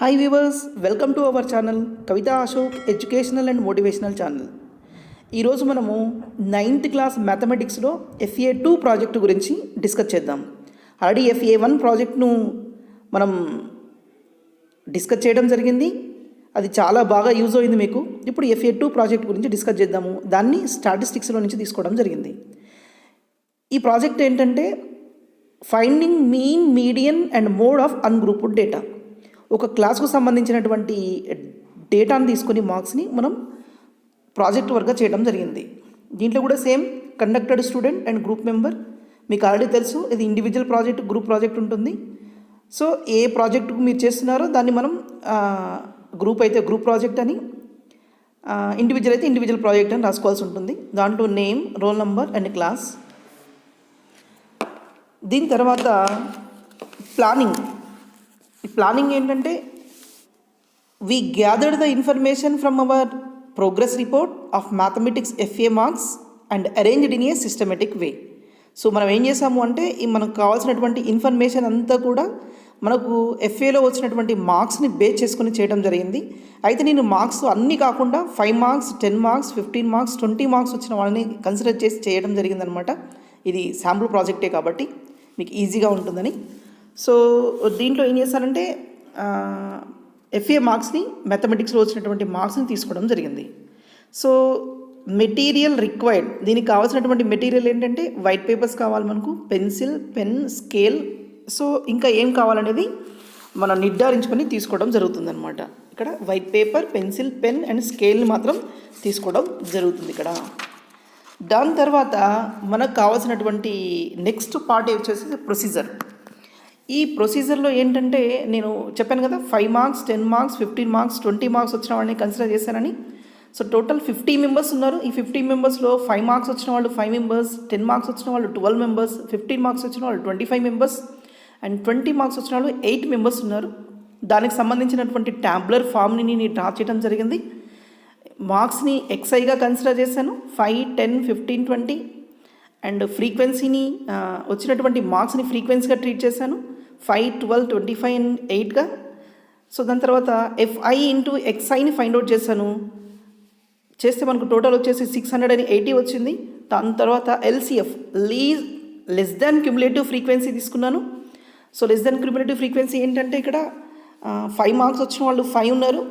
Hi viewers, welcome to our channel Kavita Ashok educational and motivational channel. ఈరోజు మనము 9th class మ్యాథమెటిక్స్లో FA2 project గురించి discuss చేద్దాం. ఆల్రెడీ FA1 ప్రాజెక్ట్ను మనం డిస్కస్ చేయడం జరిగింది. అది చాలా బాగా యూజ్ అయింది మీకు. ఇప్పుడు FA2 ప్రాజెక్ట్ గురించి డిస్కస్ చేద్దాము. దాన్ని స్టాటిస్టిక్స్లో నుంచి తీసుకోవడం జరిగింది. ఈ ప్రాజెక్ట్ ఏంటంటే finding mean, median and mode of ungrouped data. ఒక క్లాస్కు సంబంధించినటువంటి డేటాను తీసుకొని మార్క్స్ని మనం ప్రాజెక్ట్ వర్క్గా చేయడం జరిగింది. దీంట్లో కూడా same conducted student and group member. మీకు ఆల్రెడీ తెలుసు, ఇది ఇండివిజువల్ ప్రాజెక్ట్, గ్రూప్ ప్రాజెక్ట్ ఉంటుంది. సో ఏ ప్రాజెక్టుకు మీరు చేస్తున్నారో దాన్ని మనం గ్రూప్ అయితే గ్రూప్ ప్రాజెక్ట్ అని, ఇండివిజువల్ అయితే ఇండివిజువల్ ప్రాజెక్ట్ అని రాసుకోవాల్సి ఉంటుంది. దాంట్లో name, roll number and class. దీని తర్వాత ప్లానింగ్. ఈ ప్లానింగ్ ఏంటంటే we gathered the information from our progress report of mathematics FA marks and arranged in a systematic way. So మనం ఏం చేసాము అంటే మనకు కావాల్సినటువంటి ఇన్ఫర్మేషన్ అంతా కూడా మనకు FAలో వచ్చినటువంటి మార్క్స్ని బేస్ చేసుకుని చేయడం జరిగింది. అయితే నేను మార్క్స్ అన్నీ కాకుండా 5 మార్క్స్, 10 మార్క్స్, 15 మార్క్స్, 20 మార్క్స్ వచ్చిన వాళ్ళని కన్సిడర్ చేసి చేయడం జరిగిందనమాట. ఇది శాంపుల్ ప్రాజెక్టే కాబట్టి మీకు ఈజీగా ఉంటుందని. సో దీంట్లో ఏం చేస్తానంటే FA మార్క్స్ని, మ్యాథమెటిక్స్లో వచ్చినటువంటి మార్క్స్ని తీసుకోవడం జరిగింది. సో మెటీరియల్ రిక్వైర్డ్, దీనికి కావాల్సినటువంటి మెటీరియల్ ఏంటంటే వైట్ పేపర్స్ కావాలి మనకు, పెన్సిల్, పెన్, స్కేల్. సో ఇంకా ఏం కావాలనేది మనం నిర్ధారించుకొని తీసుకోవడం జరుగుతుందన్నమాట. ఇక్కడ white paper, pencil, pen and స్కేల్ని మాత్రం తీసుకోవడం జరుగుతుంది ఇక్కడ. దాని తర్వాత మనకు కావాల్సినటువంటి నెక్స్ట్ పార్ట్ వచ్చేసి ప్రొసీజర్. ఈ ప్రొసీజర్లో ఏంటంటే నేను చెప్పాను కదా, 5 మార్క్స్, 10 మార్క్స్, 15 మార్క్స్, 20 మార్క్స్ వచ్చిన వాళ్ళని కన్సిడర్ చేశానని. సో టోటల్ 50 మెంబర్స్ ఉన్నారు. ఈ 50 మెంబర్స్లో 5 మార్క్స్ వచ్చిన వాళ్ళు 5 మెంబర్స్, 10 మార్క్స్ వచ్చిన వాళ్ళు 12 మెంబర్స్, 15 మార్క్స్ వచ్చిన వాళ్ళు 25 మెంబర్స్ అండ్ 20 మార్క్స్ వచ్చిన వాళ్ళు 8 మెంబర్స్ ఉన్నారు. దానికి సంబంధించినటువంటి ట్యాబ్లర్ ఫామ్ని నేను డ్రా చేయడం జరిగింది. మార్క్స్ని XIగా కన్సిడర్ చేశాను, 5, 10, 15, 20 అండ్ ఫ్రీక్వెన్సీని వచ్చినటువంటి మార్క్స్ని ఫ్రీక్వెన్సీగా ట్రీట్ చేశాను, 5, 12, 25 అండ్ 8గా. సో దాని తర్వాత FI ఇంటూ XIని ఫైండ్ అవుట్ చేశాను. చేస్తే మనకు టోటల్ వచ్చేసి 680 వచ్చింది. దాని తర్వాత LCF, less than cumulative frequency తీసుకున్నాను. So less than cumulative frequency ఏంటంటే ఇక్కడ 5 మార్క్స్ వచ్చిన వాళ్ళు 5 ఉన్నారు.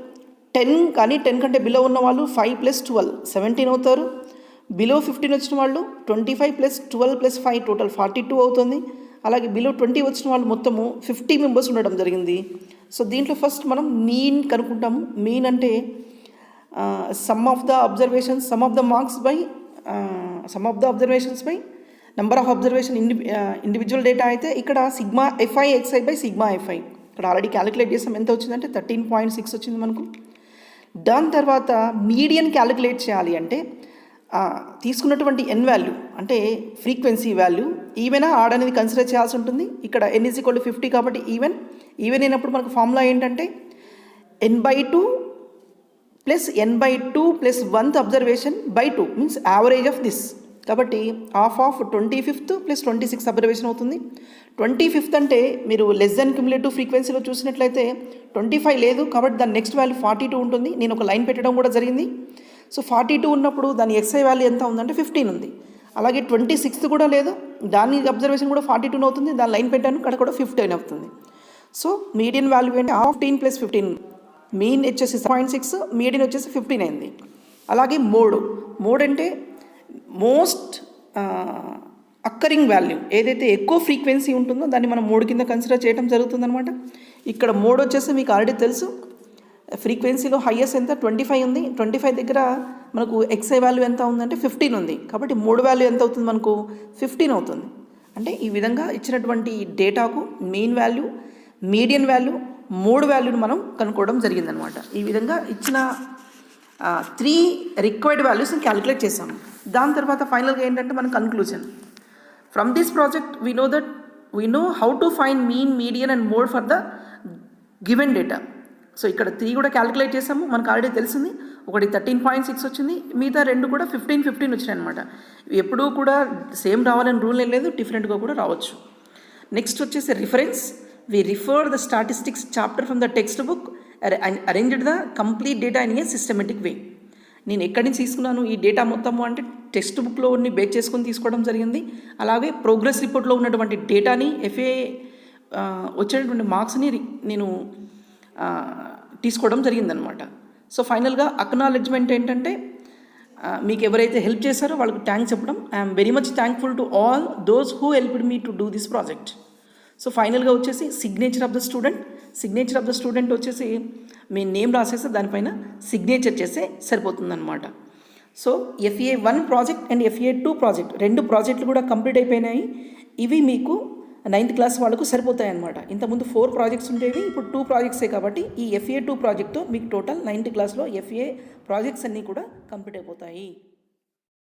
10 కానీ 10 కంటే బిలో ఉన్న వాళ్ళు 5 + 12 17 అవుతారు. బిలో 15 వచ్చిన వాళ్ళు 25 + 12 + 5 టోటల్ 42 అవుతుంది. అలాగే బిలో 20 వచ్చిన వాళ్ళు మొత్తము 50 మెంబర్స్ ఉండడం జరిగింది. సో దీంట్లో ఫస్ట్ మనం మీన్ కనుక్కుంటాము. మీన్ అంటే some of the marks by some of the observations by number of observation. Individual data అయితే ఇక్కడ sigma FI XI by sigma FI. ఇక్కడ ఆల్రెడీ క్యాలిక్యులేట్ చేసాం. ఎంత వచ్చిందంటే 13.6 వచ్చింది మనకు. దాని తర్వాత మీడియన్ క్యాలిక్యులేట్ చేయాలి అంటే తీసుకున్నటువంటి N వాల్యూ అంటే ఫ్రీక్వెన్సీ వాల్యూ ఈవెనా ఆడ్ అనేది కన్సిడర్ చేయాల్సి ఉంటుంది. ఇక్కడ N = 50 కాబట్టి ఈవెన్ అయినప్పుడు మనకు ఫార్ములా ఏంటంటే N/2 + N/2 + 1th observation by 2 means average of this. కాబట్టి half of 25th + 26th observation అవుతుంది. 25th అంటే మీరు లెస్ దాన్ క్యుములేటివ్ ఫ్రీక్వెన్సీలో చూసినట్లయితే 25 లేదు కాబట్టి దాని నెక్స్ట్ వాల్యూ 42 ఉంటుంది. నేను ఒక లైన్ పెట్టడం కూడా జరిగింది. సో 42 ఉన్నప్పుడు దాని XI వాల్యూ ఎంత ఉందంటే 15 ఉంది. అలాగే 26th కూడా లేదు, దాని అబ్జర్వేషన్ కూడా 42 అవుతుంది. దాని లైన్ పెట్టాను, అక్కడ కూడా 15 అవుతుంది. సో మీడియన్ వాల్యూ అంటే 15 + 15, మీన్ వచ్చేసి 0.6, మీడియన్ వచ్చేసి 15 అయింది. అలాగే మోడ్ అంటే మోస్ట్ అక్కరింగ్ వాల్యూ, ఏదైతే ఎక్కువ ఫ్రీక్వెన్సీ ఉంటుందో దాన్ని మనం మోడ్ కింద కన్సిడర్ చేయడం జరుగుతుందన్నమాట. ఇక్కడ మోడ్ వచ్చేసి మీకు ఆల్రెడీ తెలుసు, ఫ్రీక్వెన్సీలో హైయెస్ట్ ఎంత 25 ఉంది. 25 దగ్గర మనకు XI వాల్యూ ఎంత ఉందంటే 15 ఉంది. కాబట్టి మోడ్ వాల్యూ ఎంత అవుతుంది మనకు 15 అవుతుంది. అంటే ఈ విధంగా ఇచ్చినటువంటి డేటాకు main value, median value, mode వాల్యూని మనం కనుక్కోవడం జరిగిందనమాట. ఈ విధంగా ఇచ్చిన 3 రిక్వైర్డ్ వాల్యూస్ని క్యాలిక్యులేట్ చేసాము. దాని తర్వాత ఫైనల్గా ఏంటంటే మన conclusion. From this project we know how to find mean, median and mode for the given data. So ఇక్కడ 3 కూడా క్యాలిక్యులేట్ చేసాము. మనకు ఆల్రెడీ తెలిసింది, ఒకటి 13.6 వచ్చింది, మిగతా 2 కూడా 15 వచ్చినాయి అనమాట. ఎప్పుడూ కూడా సేమ్ రావాలని రూల్ ఏం లేదు, డిఫరెంట్గా కూడా రావచ్చు. నెక్స్ట్ వచ్చేసి reference. we refer the statistics chapter from the textbook and arranged the complete data in a systematic way. నేను ఎక్కడి నుంచి తీసుకున్నాను ఈ డేటా మొత్తము అంటే టెక్స్ట్ బుక్లో ఉన్ని బేక్ చేసుకొని తీసుకోవడం జరిగింది. అలాగే ప్రోగ్రెస్ రిపోర్ట్లో ఉన్నటువంటి డేటాని ఎఫ్ఏ వచ్చేటటువంటి మార్క్స్ని నేను తీసుకోవడం జరిగిందనమాట. సో ఫైనల్గా అక్నాలెడ్జ్మెంట్ ఏంటంటే మీకు ఎవరైతే హెల్ప్ చేశారో వాళ్ళకి థ్యాంక్స్ చెప్పడం. I'm very much thankful to all those who helped me to do this project. So ఫైనల్గా వచ్చేసి సిగ్నేచర్ ఆఫ్ ద స్టూడెంట్ వచ్చేసి మీ నేమ్ రాసేస్తే దానిపైన సిగ్నేచర్ చేస్తే సరిపోతుందన్నమాట. So FA1 project and FA2 project 2 ప్రాజెక్టులు కూడా కంప్లీట్ అయిపోయినాయి. ఇవి మీకు 9th క్లాస్ వాళ్ళకు సరిపోతాయి అన్నమాట. ఇంతకుముందు 4 ప్రాజెక్ట్స్ ఉండేవి, ఇప్పుడు 2 ప్రాజెక్ట్సే కాబట్టి ఈ FA2 ప్రాజెక్ట్తో మీకు టోటల్ 9th క్లాస్లో FA ప్రాజెక్ట్స్ అన్నీ కూడా కంప్లీట్ అయిపోతాయి.